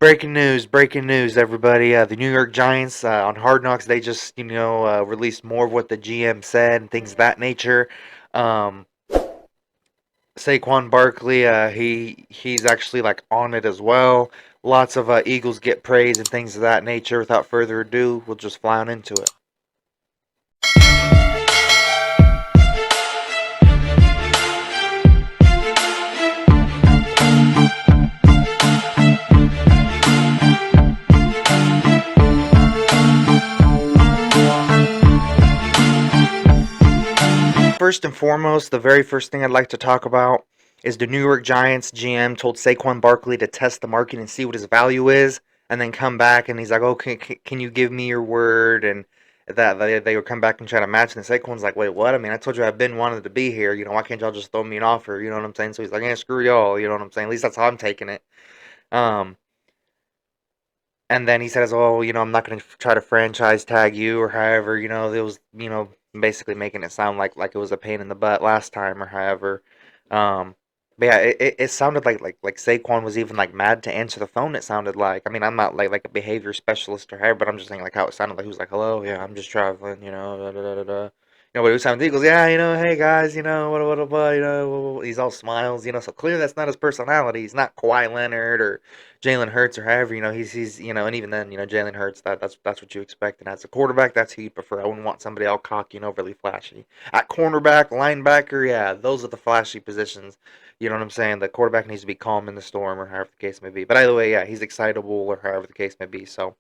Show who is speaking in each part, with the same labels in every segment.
Speaker 1: Breaking news, everybody. The New York Giants on Hard Knocks, they just, released more of what the GM said and things of that nature. Um, Saquon Barkley, he's actually like on it as well. Lots of Eagles get praise and things of that nature. Without further ado, we'll just fly on into it. First and foremost, the very first thing I'd like to talk about is the New York Giants GM told Saquon Barkley to test the market and see what his value is, and then come back and he's like, "Okay, can you give me your word?" And that they would come back and try to match. And Saquon's like, "Wait, what? I mean, I told you I've been wanted to be here. Why can't y'all just throw me an offer? You know what I'm saying?" So he's like, "Yeah, screw y'all." You know what I'm saying? At least that's how I'm taking it. Um, and then he says, "Oh, I'm not going to try to franchise tag you or however." It was, basically making it sound like it was a pain in the butt last time or however. Um, but yeah, it sounded like Saquon was even like mad to answer the phone. It sounded like. I mean, I'm not like a behavior specialist or however, but I'm just saying like how it sounded like he was like, "Hello, yeah, I'm just traveling," da da da da da. But it was sounding Eagles, yeah, hey guys, what, he's all smiles, so clearly that's not his personality. He's not Kawhi Leonard or Jalen Hurts or however, he's and even then, Jalen Hurts, that's what you expect. And as a quarterback, that's who you prefer. I wouldn't want somebody all cocky and overly flashy. At cornerback, linebacker, yeah, those are the flashy positions. You know what I'm saying? The quarterback needs to be calm in the storm or however the case may be. But either way, yeah, he's excitable or however the case may be. So,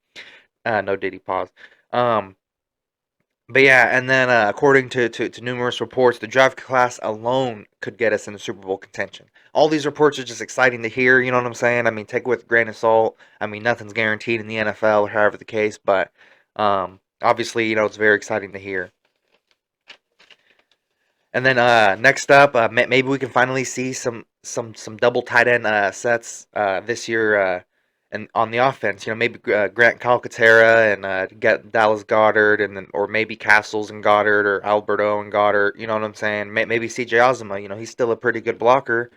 Speaker 1: no Diddy pause. Um, but yeah, and then according to numerous reports, the draft class alone could get us into Super Bowl contention. All these reports are just exciting to hear. You know what I'm saying? I mean, take it with a grain of salt. I mean, nothing's guaranteed in the NFL or however the case, but obviously, it's very exciting to hear. And then next up, maybe we can finally see some double tight end sets this year, and on the offense. Maybe Grant Calcaterra and get Dallas Goddard, and then or maybe Castles and Goddard or Alberto and Goddard. You know what I'm saying? Maybe C.J. Ozuma. He's still a pretty good blocker.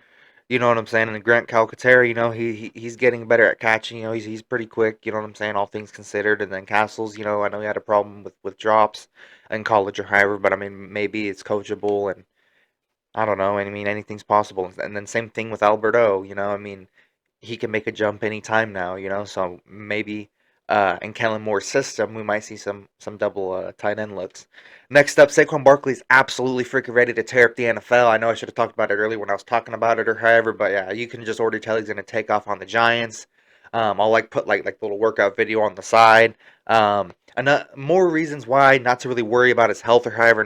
Speaker 1: You know what I'm saying? And Grant Calcaterra, he's getting better at catching. He's pretty quick. You know what I'm saying? All things considered. And then Castles, I know he had a problem with drops in college or however, but I mean maybe it's coachable and I don't know. I mean anything's possible. And then same thing with Alberto. I mean he can make a jump anytime now. So maybe in Kellen Moore's system we might see some double tight end looks. Next up, Saquon Barkley's absolutely freaking ready to tear up the NFL. I know I should have talked about it earlier when I was talking about it or however, but yeah, you can just already tell he's gonna take off on the Giants. I'll put like little workout video on the side. And more reasons why not to really worry about his health or however,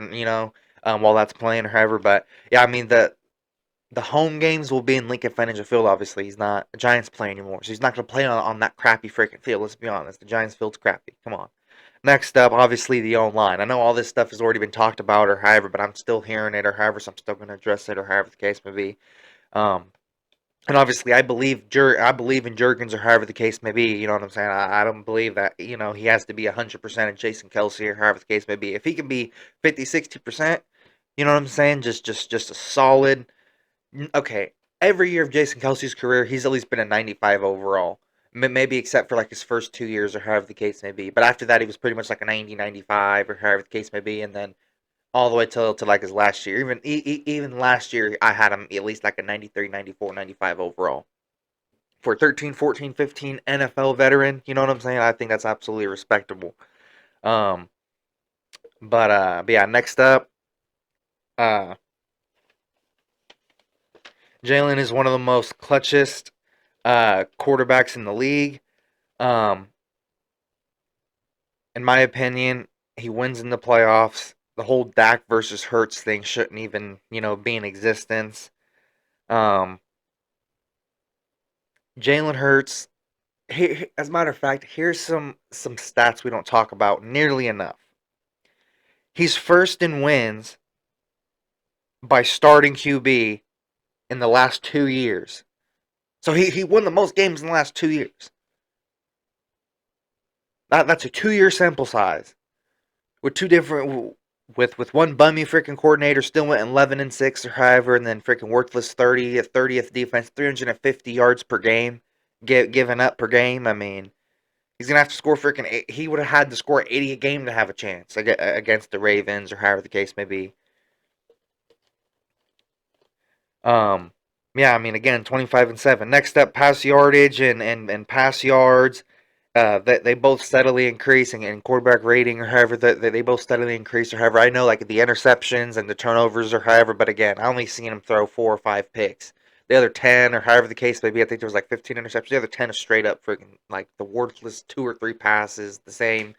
Speaker 1: while that's playing or however. But yeah, I mean the home games will be in Lincoln Financial Field. Obviously, he's not a Giants player anymore, so he's not going to play on that crappy freaking field. Let's be honest, the Giants field's crappy. Come on. Next up, obviously the O line. I know all this stuff has already been talked about or however, but I'm still hearing it or however, so I'm still going to address it or however the case may be. Um, and obviously, I believe in Jurgens or however the case may be. You know what I'm saying? I don't believe that he has to be 100% of Jason Kelsey or however the case may be. If he can be 50, 60%, you know what I'm saying? Just a solid. Okay, every year of Jason Kelsey's career, he's at least been a 95 overall. Maybe except for like his first 2 years or however the case may be. But after that, he was pretty much like a 90, 95 or however the case may be. And then all the way till to like his last year. Even last year, I had him at least like a 93, 94, 95 overall. For 13, 14, 15 NFL veteran, you know what I'm saying? I think that's absolutely respectable. Um, but yeah, next up, uh, Jalen is one of the most clutchest quarterbacks in the league. Um, in my opinion, he wins in the playoffs. The whole Dak versus Hurts thing shouldn't even, be in existence. Um, Jalen Hurts. As a matter of fact, here's some stats we don't talk about nearly enough. He's first in wins by starting QB in the last 2 years. So he won the most games in the last 2 years. That's a 2 year sample size with two different with one bummy freaking coordinator still went 11-6 or however, and then freaking worthless 30th defense, 350 yards per game, giving up per game. I mean, he's gonna have to score freaking. He would have had to score 80 a game to have a chance against the Ravens or however the case may be. Um, yeah, I mean, again, 25-7. Next up, pass yardage and pass yards. They both steadily increase and quarterback rating or however they both steadily increase or however. I know like the interceptions and the turnovers or however, but again, I only seen him throw 4 or 5 picks. The other 10 or however the case may be, I think there was like 15 interceptions. The other 10 is straight up freaking like the worthless 2 or 3 passes, the same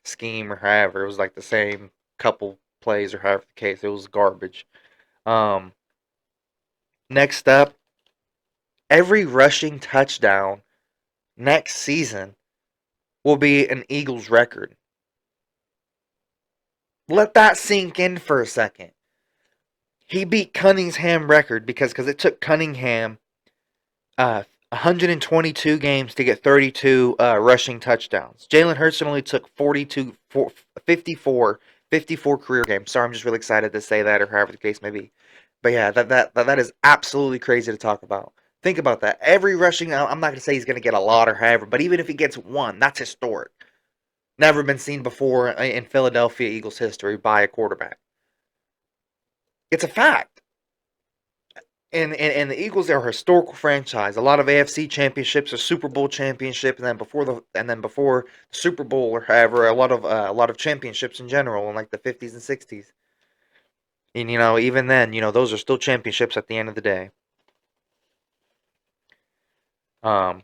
Speaker 1: scheme or however. It was like the same couple plays or however the case. It was garbage. Um, Next up, every rushing touchdown next season will be an Eagles record. Let that sink in for a second. He beat Cunningham's record because it took Cunningham 122 games to get 32 rushing touchdowns. Jalen Hurts only took 54 career games. Sorry, I'm just really excited to say that or however the case may be. But yeah, that is absolutely crazy to talk about. Think about that. Every rushing, I'm not going to say he's going to get a lot or however, but even if he gets one, that's historic. Never been seen before in Philadelphia Eagles history by a quarterback. It's a fact. And the Eagles are a historical franchise. A lot of AFC championships, a Super Bowl championship, and then before the Super Bowl or however, a lot of championships in general in like the 50s and 60s. And even then, those are still championships at the end of the day. Um,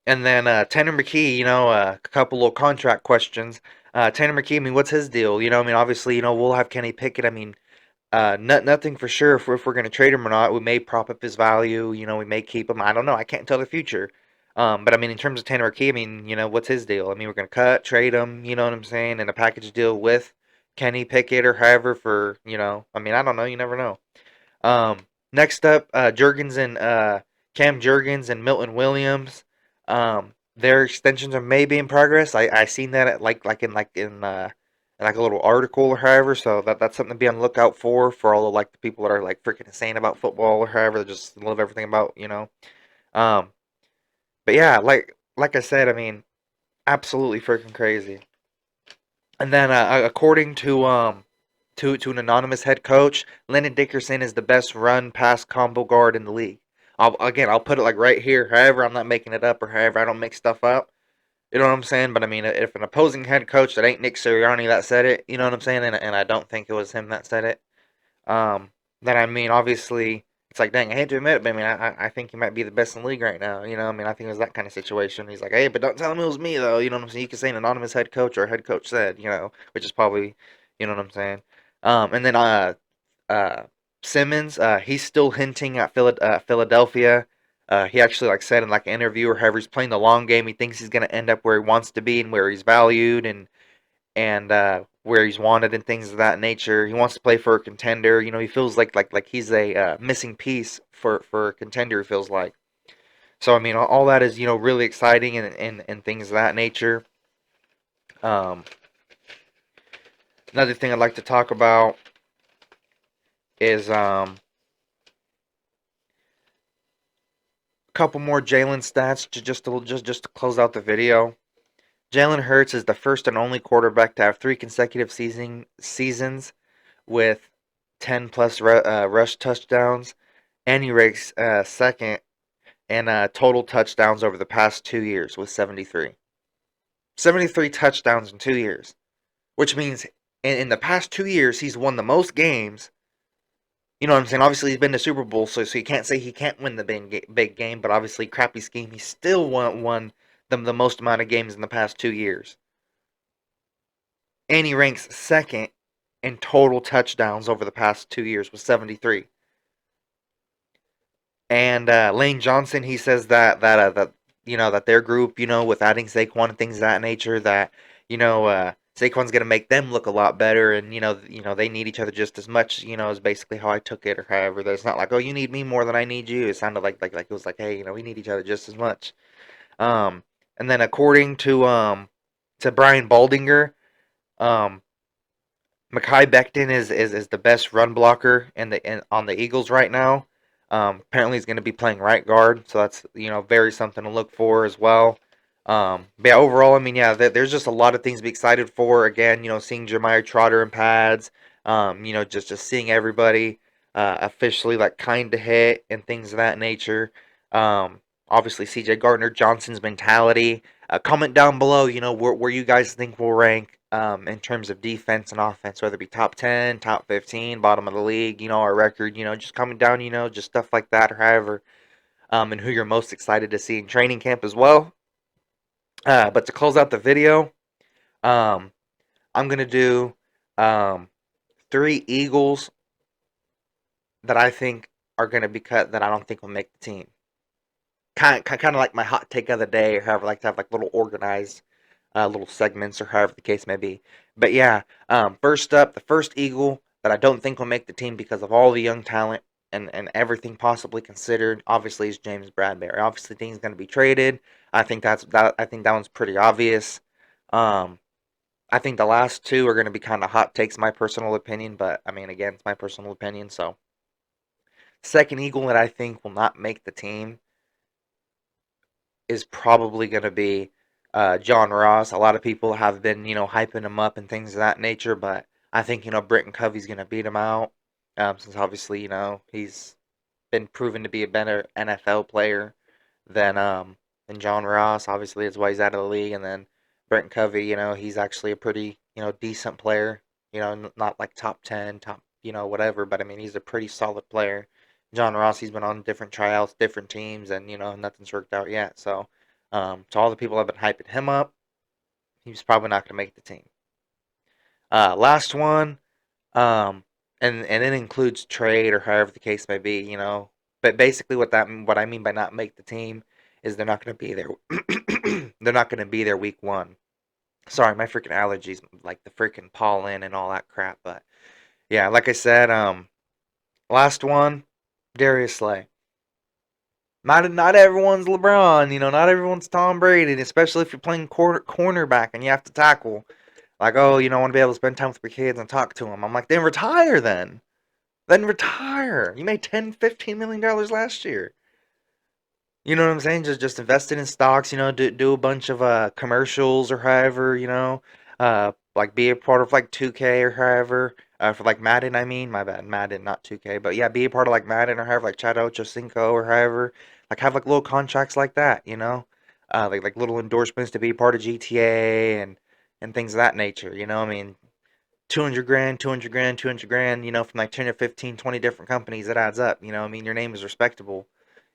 Speaker 1: and then Tanner McKee, a couple little contract questions. Tanner McKee, I mean, what's his deal? I mean, obviously, we'll have Kenny Pickett. I mean, nothing for sure if we're going to trade him or not. We may prop up his value. We may keep him. I don't know. I can't tell the future. But I mean, in terms of Tanner McKee, I mean, what's his deal? I mean, we're going to trade him. You know what I'm saying? And a package deal with Kenny Pickett or however for, I mean, I don't know. You never know. Um, Next up, Jurgens and Cam Jurgens and Milton Williams. Their extensions are maybe in progress. I seen that at like a little article or however. So that's something to be on the lookout for all of like the people that are like freaking insane about football or however. They just love everything about. Um, but yeah, like I said, I mean, absolutely freaking crazy. And then according to an anonymous head coach, Landon Dickerson is the best run pass combo guard in the league. I'll put it like right here. However, I'm not making it up or however I don't make stuff up. You know what I'm saying? But I mean, if an opposing head coach that ain't Nick Sirianni that said it, you know what I'm saying? And I don't think it was him that said it. Um, then I mean, obviously, it's like, dang, I hate to admit it, but I mean, I think he might be the best in the league right now. I mean, I think it was that kind of situation. He's like, hey, but don't tell him it was me though. You know what I'm saying? You can say an anonymous head coach or a head coach said, which is probably, you know what I'm saying? And then uh, Simmons, he's still hinting at Philadelphia. He actually like said in like an interview or however he's playing the long game. He thinks he's gonna end up where he wants to be and where he's valued and where he's wanted and things of that nature. He wants to play for a contender. He feels like he's a missing piece for a contender. He feels like. So I mean, all that is really exciting and things of that nature. Um, Another thing I'd like to talk about is a couple more Jalen stats just to close out the video. Jalen Hurts is the first and only quarterback to have 3 consecutive seasons with 10 plus rush touchdowns, and he ranks second in total touchdowns over the past 2 years with 73. 73 touchdowns in 2 years, which means in the past 2 years he's won the most games. You know what I'm saying? Obviously, he's been to Super Bowl, so you can't say he can't win the big game. But obviously, crappy scheme, he still won the most amount of games in the past 2 years, and he ranks second in total touchdowns over the past 2 years with 73. And Lane Johnson, he says that their group, with adding Saquon and things of that nature, that Saquon's gonna make them look a lot better, and they need each other just as much. Is basically how I took it, or however. That it's not like, oh, you need me more than I need you. It sounded like it was like, hey, we need each other just as much. Um, and then according to Brian Baldinger, um, Mekhi Becton is the best run blocker on the Eagles right now. Apparently, he's going to be playing right guard, so that's very something to look for as well. But yeah, overall, I mean, yeah, there's just a lot of things to be excited for. Again, seeing Jeremiah Trotter in pads, just seeing everybody officially like kind of hit and things of that nature. Obviously, C.J. Gardner Johnson's mentality. Comment down below, where you guys think will rank in terms of defense and offense, whether it be top 10, top 15, bottom of the league, our record, just comment down, just stuff like that, or however, and who you're most excited to see in training camp as well. But to close out the video, um, I'm going to do um, 3 Eagles that I think are going to be cut that I don't think will make the team. Kind of like my hot take of the day, or however I like to have like little organized little segments, or however the case may be. But yeah, first up, the first Eagle that I don't think will make the team because of all the young talent and everything possibly considered, obviously, is James Bradberry. Obviously, he's going to be traded. I think I think that one's pretty obvious. Um, I think the last two are going to be kind of hot takes, my personal opinion. But I mean, again, it's my personal opinion. So, second Eagle that I think will not make the team is probably going to be John Ross. A lot of people have been, hyping him up and things of that nature, but I think, Britton Covey's going to beat him out since obviously, he's been proven to be a better NFL player than than John Ross. Obviously, that's why he's out of the league. And then Britton Covey, he's actually a pretty, decent player. Not like top 10, top, whatever, but I mean, he's a pretty solid player. John Ross, he's been on different tryouts, different teams, and nothing's worked out yet. So, to all the people have been hyping him up, he's probably not going to make the team. Last one, um, and it includes trade or however the case may be, But basically, what I mean by not make the team is they're not going to be there. They're not going to be there week 1. Sorry, my freaking allergies, like the freaking pollen and all that crap. But yeah, like I said, last one, Darius Slay. Not everyone's LeBron, not everyone's Tom Brady, especially if you're playing cornerback and you have to tackle. Like, oh, I want to be able to spend time with my kids and talk to them. I'm like, then retire then. Then retire. You made $10, $15 million last year. You know what I'm saying? Just invest it in stocks, do a bunch of commercials or however, like be a part of like 2K or however, for like Madden, I mean, my bad, Madden, not 2K, but yeah, be a part of like Madden or however, like Chad Ochocinco or however, like have like little contracts like that, like little endorsements to be part of GTA and things of that nature, I mean, 200 grand, 200 grand, 200 grand, from like 10 or 15, 20 different companies, it adds up, I mean, your name is respectable,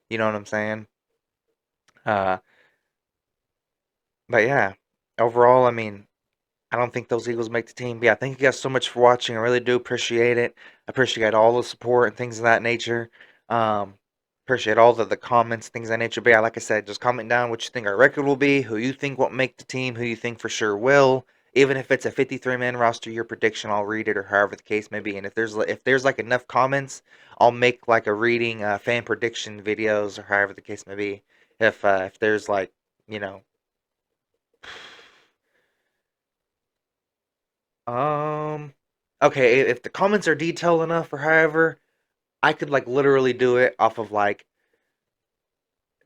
Speaker 1: you know what I'm saying? Uh, but yeah, overall, I mean, I don't think those Eagles make the team. But yeah, thank you guys so much for watching. I really do appreciate it. I appreciate all the support and things of that nature. Um, Appreciate all the comments, things of that nature. But yeah, like I said, just comment down what you think our record will be, who you think won't make the team, who you think for sure will. Even if it's a 53-man roster, your prediction, I'll read it, or however the case may be. And if there's like enough comments, I'll make like a reading fan prediction videos, or however the case may be. If there's like you know Um. Okay, if the comments are detailed enough or however, I could like literally do it off of like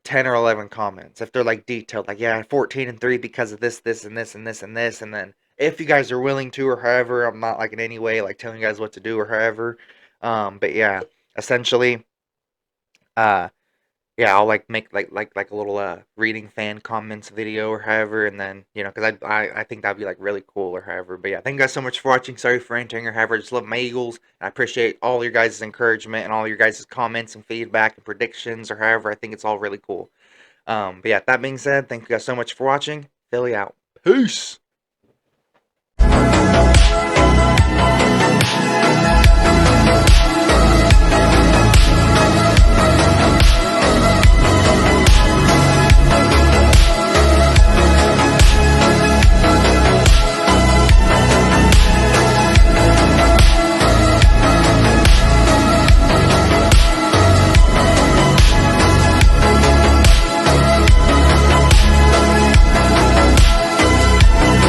Speaker 1: 10 or 11 comments. If they're like detailed, like yeah, 14 and 3 because of this, this, and this, and this, and this, and then if you guys are willing to or however, I'm not like in any way like telling you guys what to do or however. But yeah, essentially, uh, yeah, I'll like make like a little reading fan comments video or however, and then because I think that'd be like really cool or however. But yeah, thank you guys so much for watching. Sorry for ranting or however. I just love my Eagles. I appreciate all your guys' encouragement and all your guys' comments and feedback and predictions or however. I think it's all really cool. But yeah, that being said, thank you guys so much for watching. Philly out. Peace.